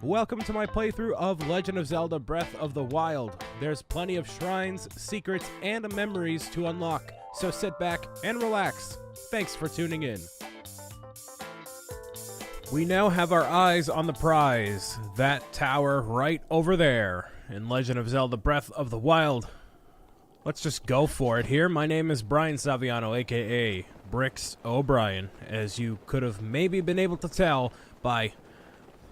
Welcome to my playthrough of Legend of Zelda Breath of the Wild. There's plenty of shrines, secrets, and memories to unlock, so sit back and relax. Thanks for tuning in. We now have our eyes on the prize, that tower right over there in Legend of Zelda Breath of the Wild. Let's just go for it here. My name is BrianSaviano, aka Bricks O'Brien, as you could have maybe been able to tell by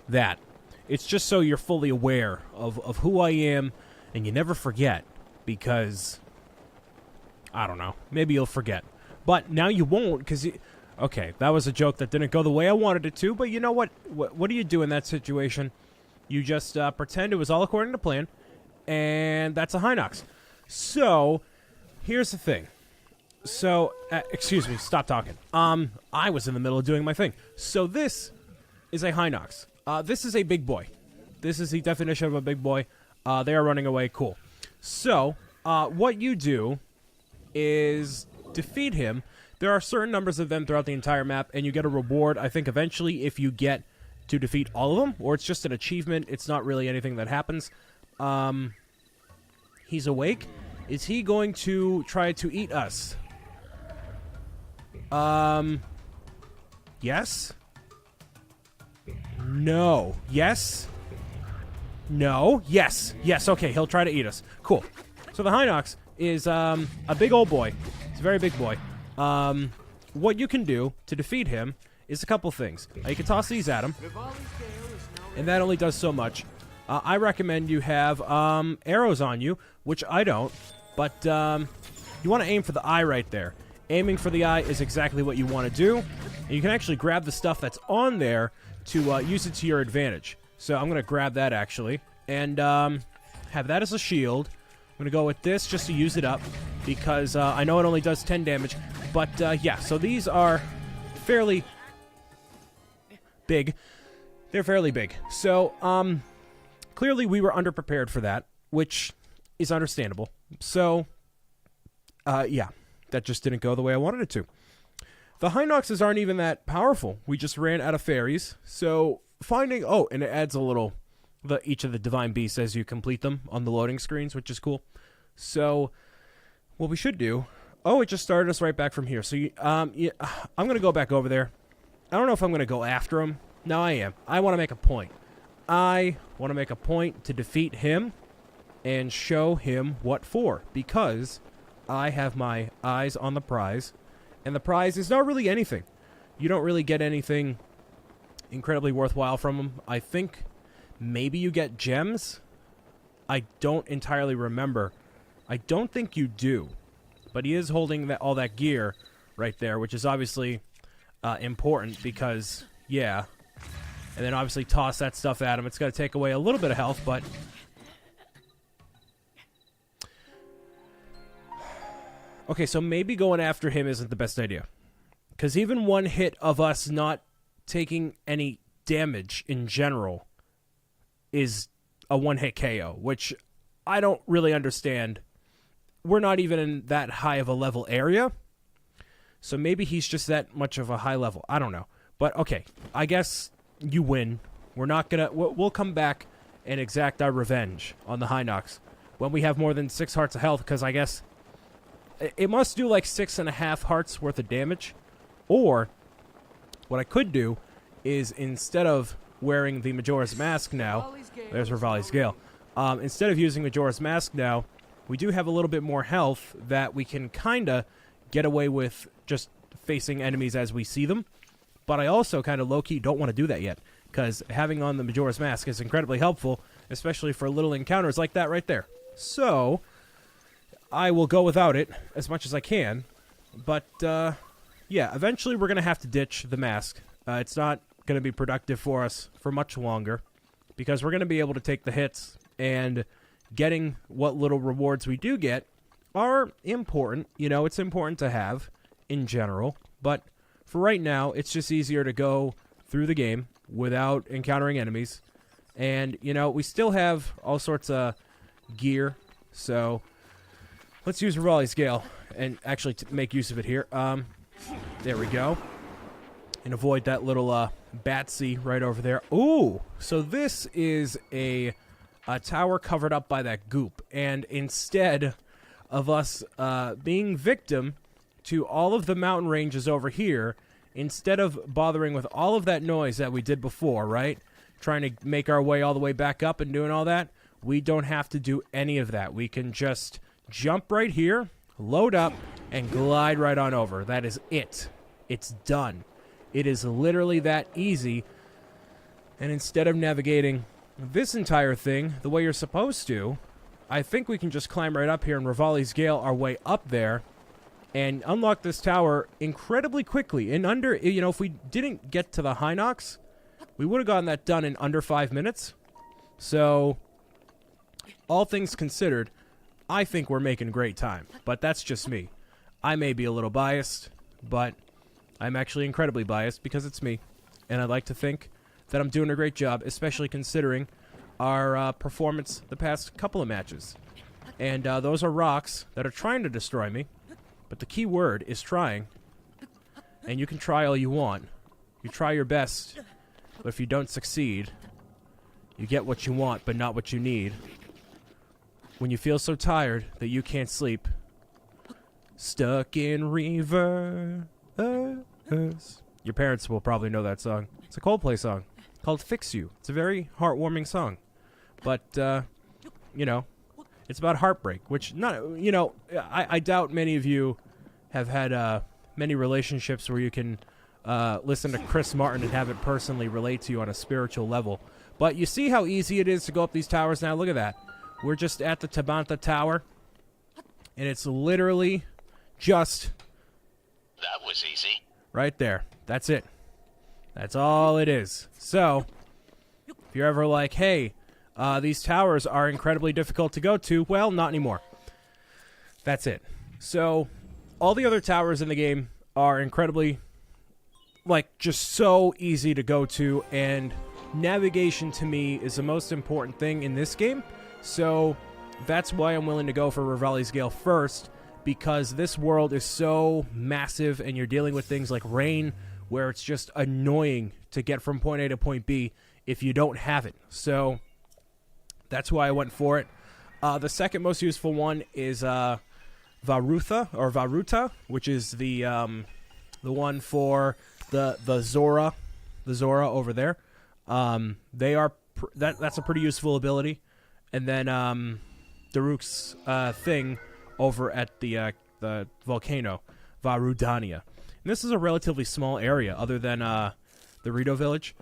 that. It's just so you're fully aware of who I am, and you never forget, because, I don't know, maybe you'll forget. But now you won't, because, okay, that was a joke that didn't go the way I wanted it to, but you know what? What do you do in that situation? You just pretend it was all according to plan, and that's a Hinox. So, here's the thing. So, excuse me, stop talking. I was in the middle of doing my thing. So this is a Hinox. This is a big boy. This is the definition of a big boy. They are running away. Cool. So, what you do is defeat him. There are certain numbers of them throughout the entire map, and you get a reward, I think, eventually, if you get to defeat all of them, or it's just an achievement. It's not really anything that happens. He's awake. Is he going to try to eat us? Yes? No. Yes? No. Yes. Yes. Okay, he'll try to eat us. Cool. So the Hinox is a big old boy. It's a very big boy. What you can do to defeat him is a couple things. You can toss these at him, and that only does so much. I recommend you have arrows on you, which I don't, but you want to aim for the eye right there. Aiming for the eye is exactly what you want to do, and you can actually grab the stuff that's on there to use it to your advantage. So I'm going to grab that, actually, and have that as a shield. I'm going to go with this just to use it up, because I know it only does 10 damage, but yeah, so these are fairly big. They're fairly big. So, clearly we were underprepared for that, which is understandable. So, yeah, that just didn't go the way I wanted it to. The Hinoxes aren't even that powerful. We just ran out of fairies. So, finding... Oh, and it adds a little... each of the Divine Beasts as you complete them on the loading screens, which is cool. So, what we should do... Oh, it just started us right back from here. So, yeah, I'm going to go back over there. I don't know if I'm going to go after him. No, I am. I want to make a point. I want to make a point to defeat him and show him what for, because I have my eyes on the prize, and the prize is not really anything. You don't really get anything incredibly worthwhile from him. I think maybe you get gems. I don't entirely remember. I don't think you do, but he is holding all that gear right there, which is obviously important because, yeah. And then obviously toss that stuff at him. It's going to take away a little bit of health, but... Okay, so maybe going after him isn't the best idea. Because even one hit of us not taking any damage in general is a one-hit KO, which I don't really understand. We're not even in that high of a level area, so maybe he's just that much of a high level. I don't know. But, okay, I guess... You win. We're not gonna... We'll come back and exact our revenge on the Hinox when we have more than 6 hearts of health, because I guess it must do like 6.5 hearts worth of damage. Or what I could do is, instead of wearing the Majora's Mask now... There's Ravalli Scale. Instead of using Majora's Mask now, we do have a little bit more health that we can kind of get away with just facing enemies as we see them. But I also kind of low-key don't want to do that yet, because having on the Majora's Mask is incredibly helpful, especially for little encounters like that right there. So, I will go without it as much as I can, but, yeah, eventually we're going to have to ditch the mask. It's not going to be productive for us for much longer, because we're going to be able to take the hits, and getting what little rewards we do get are important. You know, it's important to have in general, but... For right now, it's just easier to go through the game without encountering enemies. And, you know, we still have all sorts of gear. So, let's use Ravalli Scale and actually make use of it here. There we go. And avoid that little Batsy right over there. Ooh, so this is a tower covered up by that goop. And instead of us being victim to all of the mountain ranges over here, instead of bothering with all of that noise that we did before, right? Trying to make our way all the way back up and doing all that, we don't have to do any of that. We can just jump right here, load up, and glide right on over. That is it. It's done. It is literally that easy. And instead of navigating this entire thing the way you're supposed to, I think we can just climb right up here and Ravalli Scale our way up there and unlock this tower incredibly quickly. In under, you know, if we didn't get to the Hinox, we would have gotten that done in under 5 minutes. So, all things considered, I think we're making great time. But that's just me. I may be a little biased, but I'm actually incredibly biased because it's me. And I'd like to think that I'm doing a great job, especially considering our performance the past couple of matches. And those are rocks that are trying to destroy me. But the key word is trying. And you can try all you want. You try your best. But if you don't succeed, you get what you want, but not what you need. When you feel so tired that you can't sleep. Stuck in reverse. Your parents will probably know that song. It's a Coldplay song called Fix You. It's a very heartwarming song. But, you know, it's about heartbreak, which, not, you know, I doubt many of you have had many relationships where you can listen to Chris Martin and have it personally relate to you on a spiritual level. But you see how easy it is to go up these towers now? Look at that. We're just at the Tabanta Tower, and it's literally just... That was easy. Right there. That's it. That's all it is. So, if you're ever like, hey, these towers are incredibly difficult to go to, well, not anymore. That's it. So, all the other towers in the game are incredibly, like, just so easy to go to, and navigation to me is the most important thing in this game. So, that's why I'm willing to go for Ravalli Scale first, because this world is so massive and you're dealing with things like rain where it's just annoying to get from point A to point B if you don't have it. So that's why I went for it. The second most useful one is Varuta, which is the one for the Zora over there. They are that's a pretty useful ability. And then Daruk's thing over at the volcano, Varudania. And this is a relatively small area, other than the Rito village.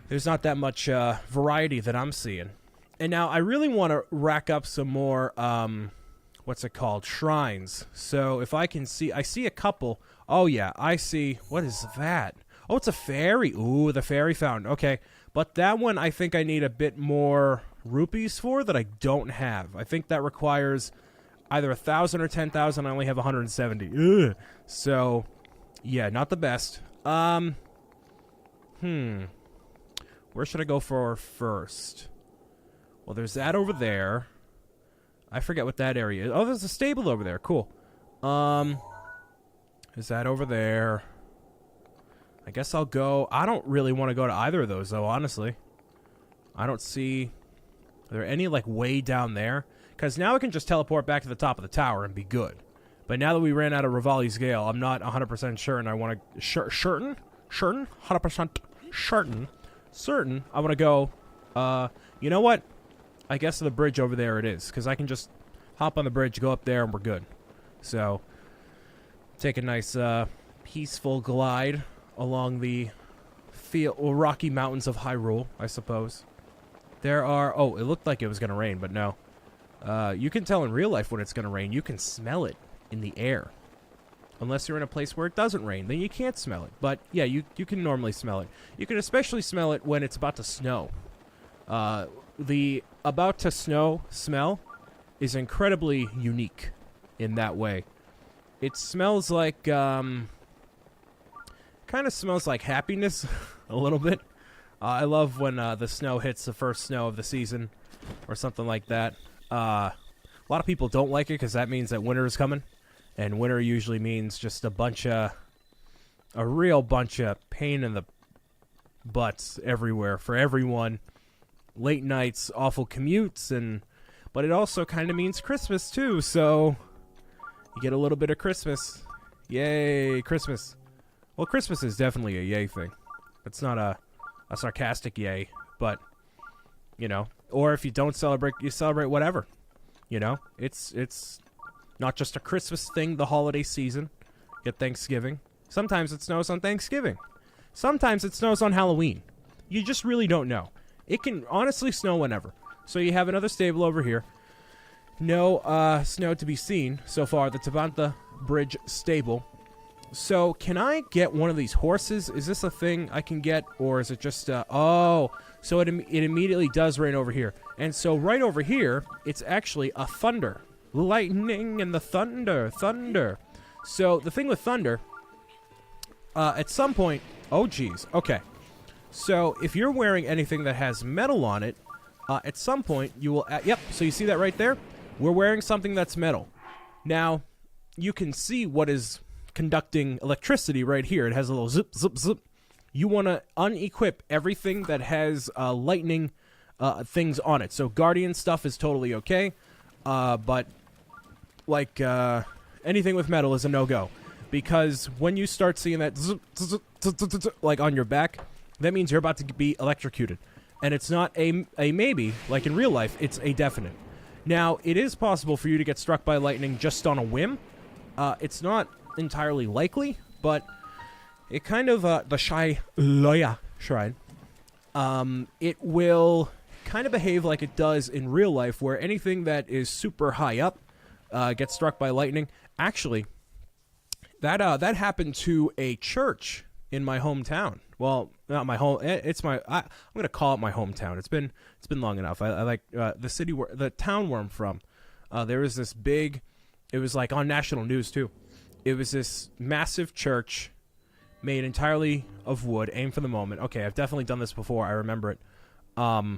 There's not that much variety that I'm seeing. And now I really want to rack up some more, what's it called, shrines. So if I can see, I see a couple. Oh yeah, I see, what is that? Oh, it's a fairy. Ooh, the fairy fountain. Okay, but that one I think I need a bit more rupees for that I don't have. I think that requires either 1,000 or 10,000. I only have 170. Ugh. So, yeah, not the best. Where should I go for first? Well, there's that over there. I forget what that area is. Oh, there's a stable over there. Cool. Is that over there? I guess I'll go. I don't really want to go to either of those, though, honestly. I don't see... Are there any, like, way down there? Because now I can just teleport back to the top of the tower and be good. But now that we ran out of Ravalli Scale, I'm not 100% sure, and I want to... Certain? 100% certain I want to go... you know what? I guess the bridge over there it is. Because I can just hop on the bridge, go up there, and we're good. So, take a nice, peaceful glide along the Rocky Mountains of Hyrule, I suppose. There are... Oh, it looked like it was going to rain, but no. You can tell in real life when it's going to rain. You can smell it in the air. Unless you're in a place where it doesn't rain, then you can't smell it. But, yeah, you can normally smell it. You can especially smell it when it's about to snow. The about to snow smell is incredibly unique in that way. It smells like, kind of smells like happiness a little bit. I love when the snow hits the first snow of the season or something like that. A lot of people don't like it because that means that winter is coming. And winter usually means just a real bunch of pain in the butts everywhere for everyone. Late nights, awful commutes, but it also kind of means Christmas too, so you get a little bit of Christmas. Yay, Christmas. Well, Christmas is definitely a yay thing. It's not a sarcastic yay, but, you know, or if you don't celebrate, you celebrate whatever. You know, it's not just a Christmas thing, the holiday season. Get Thanksgiving. Sometimes it snows on Thanksgiving. Sometimes it snows on Halloween. You just really don't know. It can honestly snow whenever. So you have another stable over here. No snow to be seen so far. The Tabantha Bridge stable. So can I get one of these horses? Is this a thing I can get, or is it just oh, so it immediately does rain over here. And so right over here, it's actually a thunder. Lightning and the thunder. So the thing with thunder, at some point, oh geez, okay. So if you're wearing anything that has metal on it, at some point you will, yep, so you see that right there? We're wearing something that's metal. Now, you can see what is conducting electricity right here. It has a little zip, zip, zip. You want to unequip everything that has lightning things on it. So Guardian stuff is totally okay, but like anything with metal is a no-go. Because when you start seeing that zip, zip, zip, zip, zip, like on your back, that means you're about to be electrocuted. And it's not a maybe, like in real life, it's a definite. Now, it is possible for you to get struck by lightning just on a whim. It's not entirely likely, but it kind of, the Shai Loya Shrine, it will kind of behave like it does in real life, where anything that is super high up gets struck by lightning. Actually, that happened to a church in my hometown. Well, not my home. It's my. I'm gonna call it my hometown. It's been long enough. I like the town where I'm from. There was this big. It was like on national news too. It was this massive church, made entirely of wood, aimed for the moment. Okay, I've definitely done this before. I remember it. Well,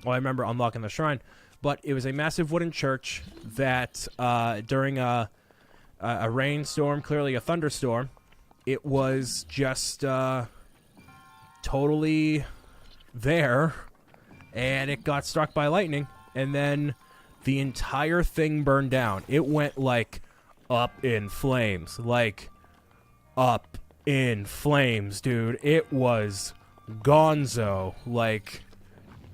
I remember unlocking the shrine, but it was a massive wooden church that during a rainstorm, clearly a thunderstorm, it was just totally there, and it got struck by lightning, and then the entire thing burned down. It went like up in flames, dude. It was gonzo. Like,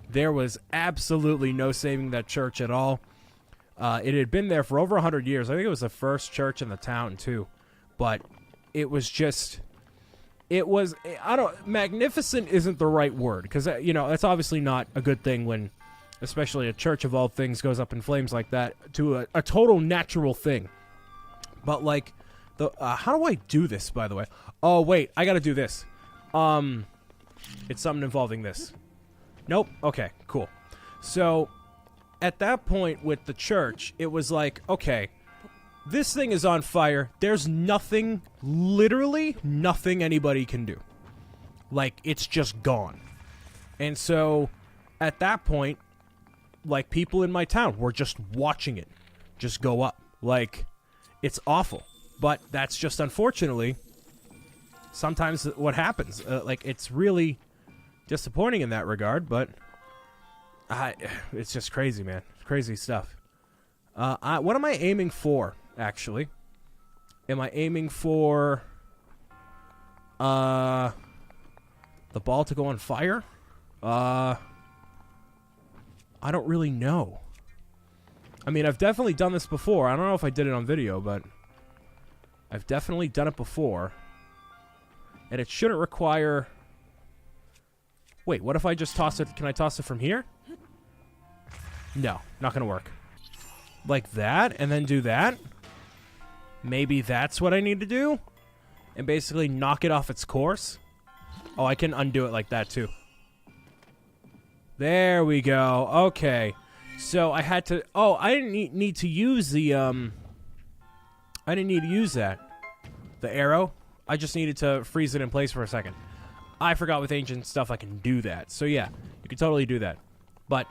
there was absolutely no saving that church at all. It had been there for over 100 years. I think it was the first church in the town too, but it was just, magnificent isn't the right word, because, that's obviously not a good thing when, especially a church of all things, goes up in flames like that to a total natural thing. But, like, how do I do this, by the way? Oh, wait, I gotta do this. It's something involving this. Nope, okay, cool. So, at that point with the church, it was like, okay, this thing is on fire. There's nothing, literally nothing anybody can do. Like, it's just gone. And so, at that point, like, people in my town were just watching it just go up. Like, it's awful. But that's just, unfortunately, sometimes what happens. Like, it's really disappointing in that regard, but it's just crazy, man. Crazy stuff. What am I aiming for? Actually, am I aiming for the ball to go on fire? I don't really know. I mean, I've definitely done this before. I don't know if I did it on video, but I've definitely done it before. And it shouldn't require... Wait, what if I just toss it? Can I toss it from here? No, not gonna work. Like that, and then do that? Maybe that's what I need to do? And basically knock it off its course? Oh, I can undo it like that, too. There we go. Okay. So I had to... Oh, I didn't need to use the, I didn't need to use that. The arrow. I just needed to freeze it in place for a second. I forgot with ancient stuff I can do that. So yeah, you can totally do that. But...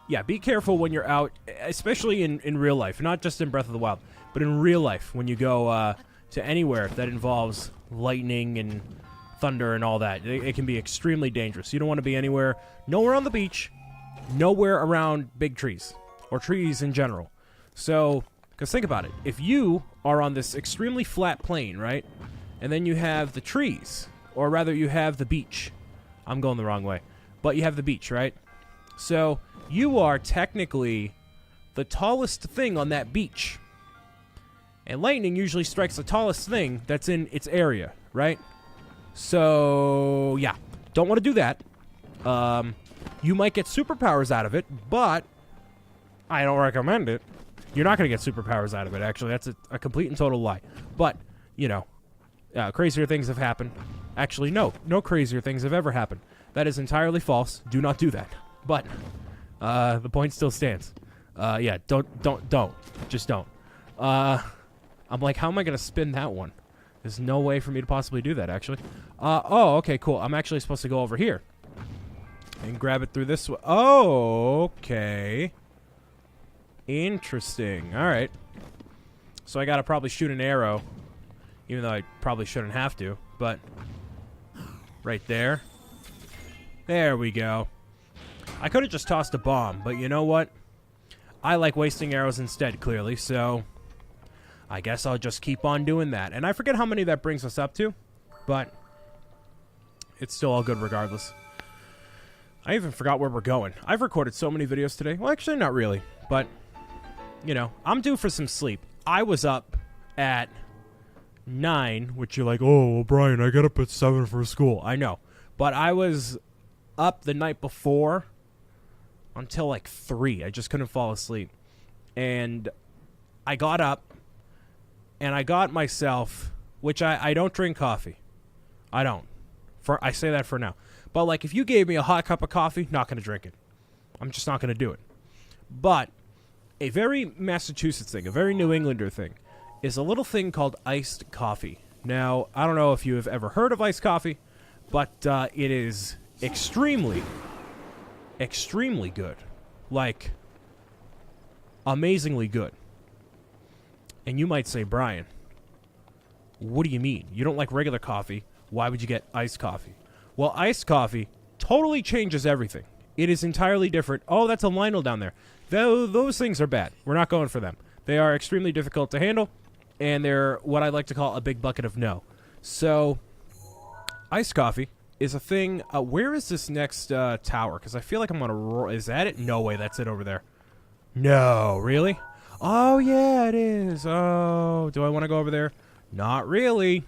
yeah, be careful when you're out, especially in real life. Not just in Breath of the Wild, but in real life when you go to anywhere that involves lightning and thunder and all that. It can be extremely dangerous. You don't want to be nowhere on the beach, nowhere around big trees, or trees in general. So, because think about it. If you are on this extremely flat plain, right, and then you have the trees, or rather you have the beach. I'm going the wrong way. But you have the beach, right? So, you are technically the tallest thing on that beach. And lightning usually strikes the tallest thing that's in its area, right? So, yeah. Don't want to do that. You might get superpowers out of it, but I don't recommend it. You're not going to get superpowers out of it, actually. That's a complete and total lie. But, crazier things have happened. Actually, no crazier things have ever happened. That is entirely false. Do not do that. But the point still stands. Don't. Just don't. I'm like, how am I going to spin that one? There's no way for me to possibly do that, actually. Okay, cool. I'm actually supposed to go over here and grab it through this way. Oh, okay. Interesting. All right. So I got to probably shoot an arrow, even though I probably shouldn't have to, but right there. There we go. I could have just tossed a bomb, but you know what? I like wasting arrows instead, clearly, so I guess I'll just keep on doing that. And I forget how many that brings us up to, but it's still all good regardless. I even forgot where we're going. I've recorded so many videos today. Well, actually, not really, but, I'm due for some sleep. I was up at 9, which you're like, oh, well, Brian, I got up at 7 for school. I know, but I was up the night before until like 3. I just couldn't fall asleep. And I got up and I got myself, which I don't drink coffee. I don't. I say that for now. But like if you gave me a hot cup of coffee, not going to drink it. I'm just not going to do it. But a very Massachusetts thing, a very New Englander thing, is a little thing called iced coffee. Now, I don't know if you have ever heard of iced coffee, but it is extremely good. Like, amazingly good. And you might say, Brian, what do you mean? You don't like regular coffee. Why would you get iced coffee? Well, iced coffee totally changes everything. It is entirely different. Oh, that's a Lionel down there. Those things are bad. We're not going for them. They are extremely difficult to handle, and they're what I like to call a big bucket of no. So, iced coffee is a thing. Where is this next tower? Because I feel like I'm on a roll. Is that it? No way, that's it over there. No, really? Oh, yeah, it is. Oh, do I want to go over there? Not really.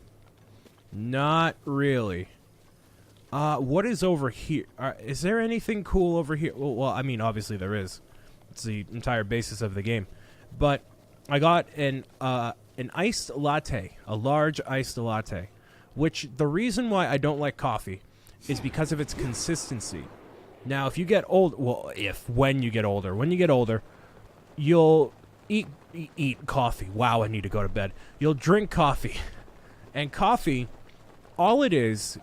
Not really. What is over here? Is there anything cool over here? Well, I mean, obviously there is. It's the entire basis of the game. But I got an iced latte, a large iced latte, which the reason why I don't like coffee is because of its consistency. Now, if you get old, when you get older, you'll eat coffee. Wow, I need to go to bed. You'll drink coffee. And coffee, all it is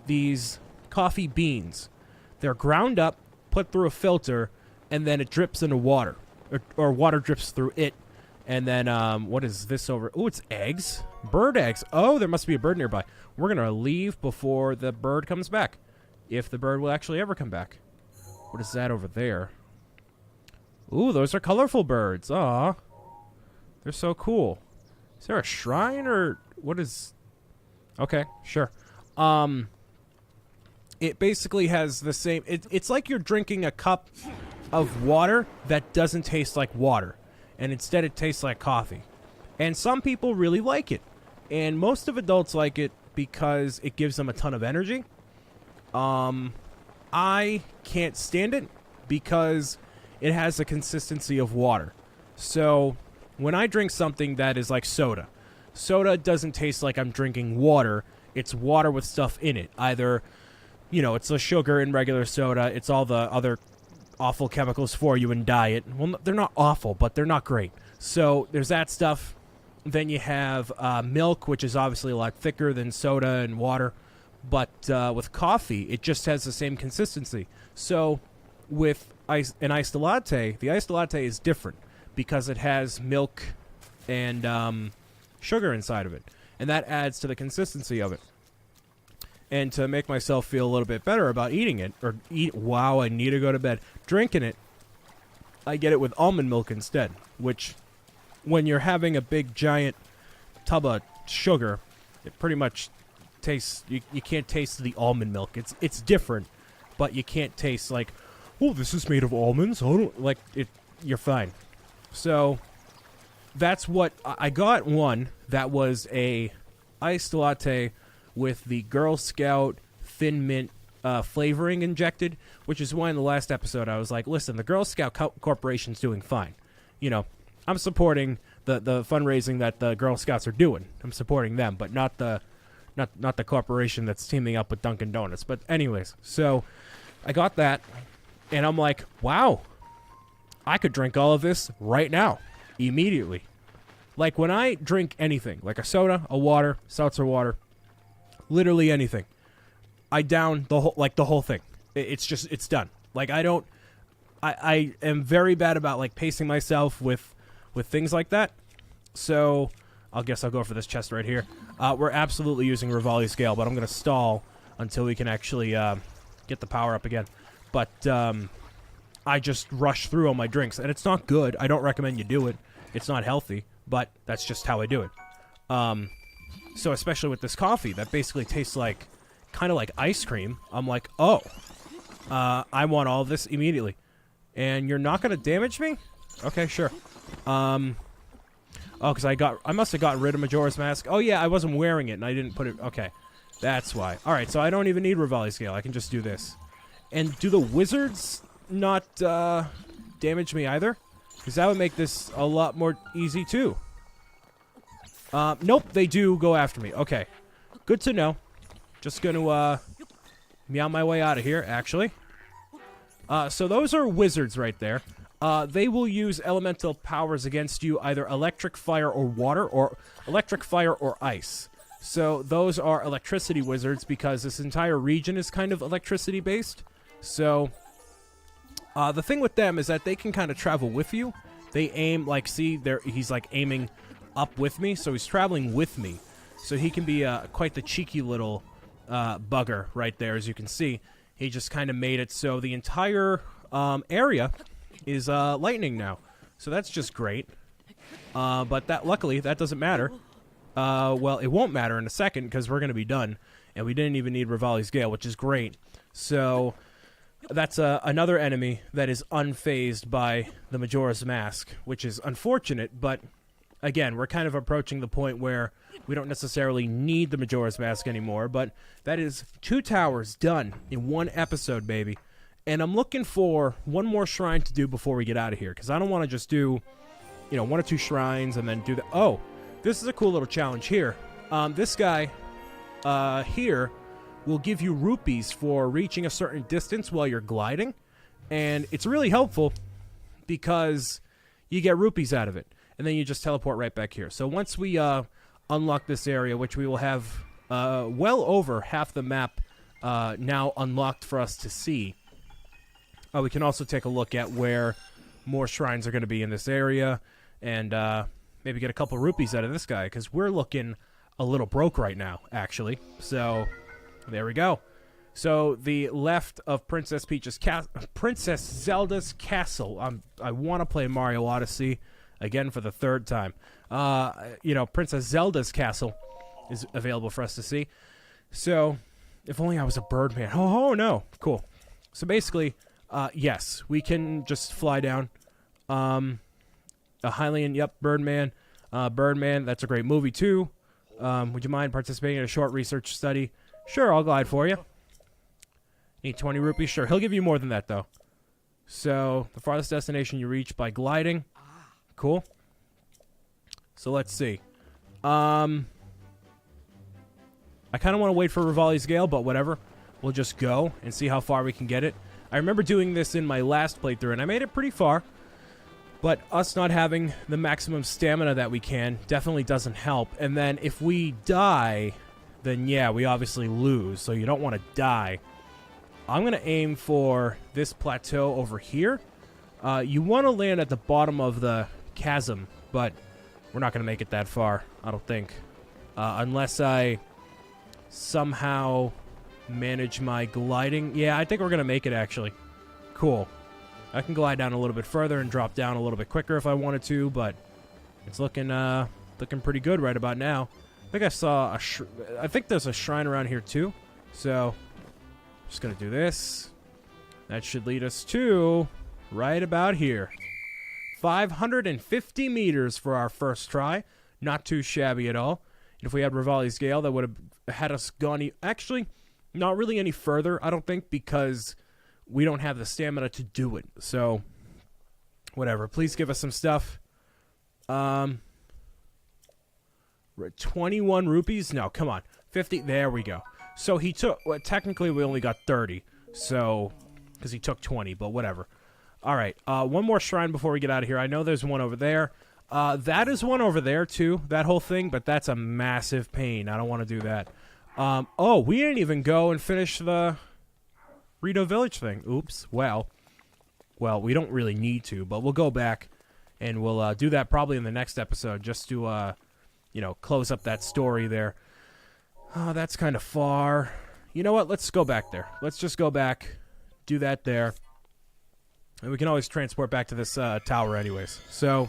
these coffee beans. They're ground up, put through a filter, and then it drips into water. Or water drips through it. And then, what is this over? Oh, it's eggs. Bird eggs. Oh, there must be a bird nearby. We're going to leave before the bird comes back. If the bird will actually ever come back. What is that over there? Ooh, those are colorful birds. Aw. They're so cool. Is there a shrine or what is... Okay, sure. It basically has the same... It's like you're drinking a cup of water that doesn't taste like water. And instead it tastes like coffee. And some people really like it. And most of adults like it because it gives them a ton of energy. I can't stand it because it has the consistency of water. So when I drink something that is like soda doesn't taste like I'm drinking water. It's water with stuff in it. Either, it's the sugar in regular soda. It's all the other awful chemicals for you in diet. Well, they're not awful, but they're not great. So there's that stuff. Then you have milk, which is obviously a lot thicker than soda and water. But with coffee, it just has the same consistency. So with an iced latte, the iced latte is different because it has milk and sugar inside of it. And that adds to the consistency of it. And to make myself feel a little bit better about eating it, wow, I need to go to bed, drinking it, I get it with almond milk instead, which, when you're having a big, giant tub of sugar, it pretty much tastes, you can't taste the almond milk. It's different, but you can't taste like, oh, this is made of almonds. I don't, like, it. You're fine. So, that's what, I got one that was a iced latte with the Girl Scout Thin Mint flavoring injected, which is why in the last episode I was like, listen, the Girl Scout Corporation's doing fine. You know, I'm supporting the fundraising that the Girl Scouts are doing. I'm supporting them, but not the corporation that's teaming up with Dunkin' Donuts. But anyways, so I got that, and I'm like, wow, I could drink all of this right now, immediately. Like, when I drink anything, like a soda, a water, seltzer water, literally anything, I down the whole thing. It's done. Like, I am very bad about, like, pacing myself with things like that. So, I guess I'll go for this chest right here. We're absolutely using Ravalli Scale, but I'm going to stall until we can actually get the power up again. But I just rush through all my drinks, and it's not good. I don't recommend you do it. It's not healthy, but that's just how I do it. So especially with this coffee that basically tastes like, kind of like ice cream, I'm like, oh, I want all of this immediately. And you're not going to damage me? Okay, sure. Oh, because I must have gotten rid of Majora's Mask. Oh yeah, I wasn't wearing it and I didn't put it. Okay, that's why. All right, so I don't even need Ravalli Scale. I can just do this. And do the wizards not damage me either? Because that would make this a lot more easy too. Nope, they do go after me. Okay, good to know. Just gonna meow my way out of here, actually. So those are wizards right there. They will use elemental powers against you, either electric, fire, or water, or electric, fire, or ice. So those are electricity wizards because this entire region is kind of electricity-based. So the thing with them is that they can kind of travel with you. They aim, like, see, he's, like, aiming up with me, so he's traveling with me. So he can be quite the cheeky little bugger right there, as you can see. He just kind of made it so the entire area is lightning now. So that's just great. But that luckily, that doesn't matter. Well, it won't matter in a second because we're going to be done. And we didn't even need Ravalli Scale, which is great. So that's another enemy that is unfazed by the Majora's Mask, which is unfortunate. But again, we're kind of approaching the point where we don't necessarily need the Majora's Mask anymore. But that is 2 towers done in 1 episode, baby. And I'm looking for one more shrine to do before we get out of here. Because I don't want to just do, 1 or 2 shrines and then do the... Oh, this is a cool little challenge here. This guy here will give you rupees for reaching a certain distance while you're gliding. And it's really helpful because you get rupees out of it. And then you just teleport right back here. So once we unlock this area, which we will have well over half the map now unlocked for us to see... we can also take a look at where more shrines are going to be in this area and maybe get a couple rupees out of this guy because we're looking a little broke right now, actually. So, there we go. So, the left of Princess Zelda's castle. I want to play Mario Odyssey again for the 3rd time. Princess Zelda's castle is available for us to see. So, if only I was a bird man. Oh no. Cool. So, basically... yes, we can just fly down. A Hylian, yep, Birdman. Birdman, that's a great movie, too. Would you mind participating in a short research study? Sure, I'll glide for you. Need 20 rupees? Sure, he'll give you more than that, though. So, the farthest destination you reach by gliding. Cool. So, let's see. I kind of want to wait for Ravalli Scale, but whatever. We'll just go and see how far we can get it. I remember doing this in my last playthrough, and I made it pretty far. But us not having the maximum stamina that we can definitely doesn't help. And then if we die, then yeah, we obviously lose. So you don't want to die. I'm going to aim for this plateau over here. You want to land at the bottom of the chasm, but we're not going to make it that far, I don't think. Unless I somehow Manage my gliding. Yeah, I think we're going to make it, actually. Cool. I can glide down a little bit further and drop down a little bit quicker if I wanted to, but it's looking pretty good right about now. I think I saw I think there's a shrine around here too. So, just going to do this. That should lead us to right about here. 550 meters for our first try. Not too shabby at all. And if we had Ravalli Scale, that would have had us gone... Actually, not really any further, I don't think, because we don't have the stamina to do it. So, whatever. Please give us some stuff. 21 rupees? No, come on. 50. There we go. So he took... Well, technically, we only got 30. So, because he took 20, but whatever. All right. One more shrine before we get out of here. I know there's one over there. That is one over there, too. That whole thing, but that's a massive pain. I don't want to do that. Oh, we didn't even go and finish the Rito Village thing. Oops. Well, we don't really need to, but we'll go back and we'll do that probably in the next episode just to, close up that story there. Oh, that's kind of far. You know what? Let's go back there. Let's just go back, do that there. And we can always transport back to this tower anyways. So,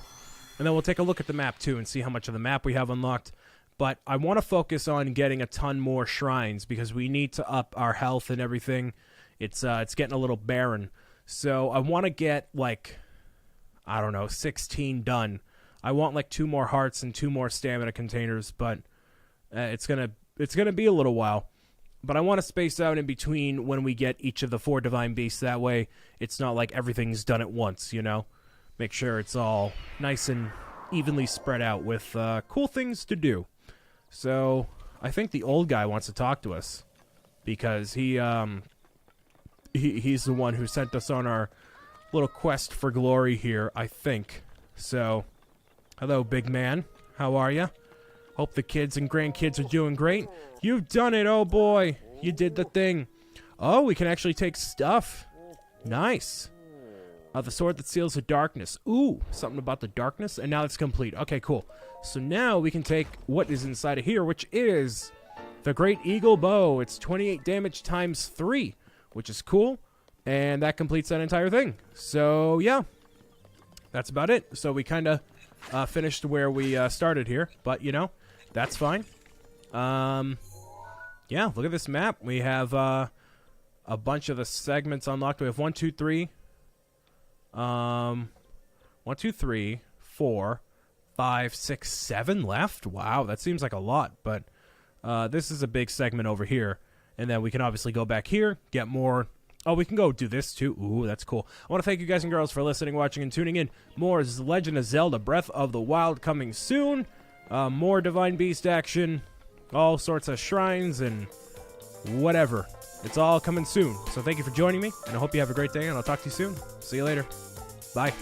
and then we'll take a look at the map too and see how much of the map we have unlocked. But I want to focus on getting a ton more shrines because we need to up our health and everything. It's getting a little barren. So I want to get, like, I don't know, 16 done. I want, like, 2 more hearts and 2 more stamina containers, but it's gonna be a little while. But I want to space out in between when we get each of the 4 divine beasts. That way it's not like everything's done at once, you know? Make sure it's all nice and evenly spread out with cool things to do. So, I think the old guy wants to talk to us because he's the one who sent us on our little quest for glory here, I think. So, hello, big man. How are you? Hope the kids and grandkids are doing great. You've done it, oh boy. You did the thing. Oh, we can actually take stuff. Nice. The sword that seals the darkness. Ooh, something about the darkness. And now it's complete. Okay, cool. So now we can take what is inside of here, which is the Great Eagle Bow. It's 28 damage times 3, which is cool. And that completes that entire thing. So, yeah. That's about it. So we kind of finished where we started here. But, you know, that's fine. Yeah, look at this map. We have a bunch of the segments unlocked. We have 1, 2, 3. 1, 2, 3, 4, 5, 6, 7 left. Wow, that seems like a lot, but this is a big segment over here. And then we can obviously go back here, get more. Oh, we can go do this too. Ooh, that's cool. I want to thank you guys and girls for listening, watching, and tuning in. More Legend of Zelda Breath of the Wild coming soon. More Divine Beast action, all sorts of shrines and whatever. It's all coming soon. So thank you for joining me, and I hope you have a great day, and I'll talk to you soon. See you later. Bye.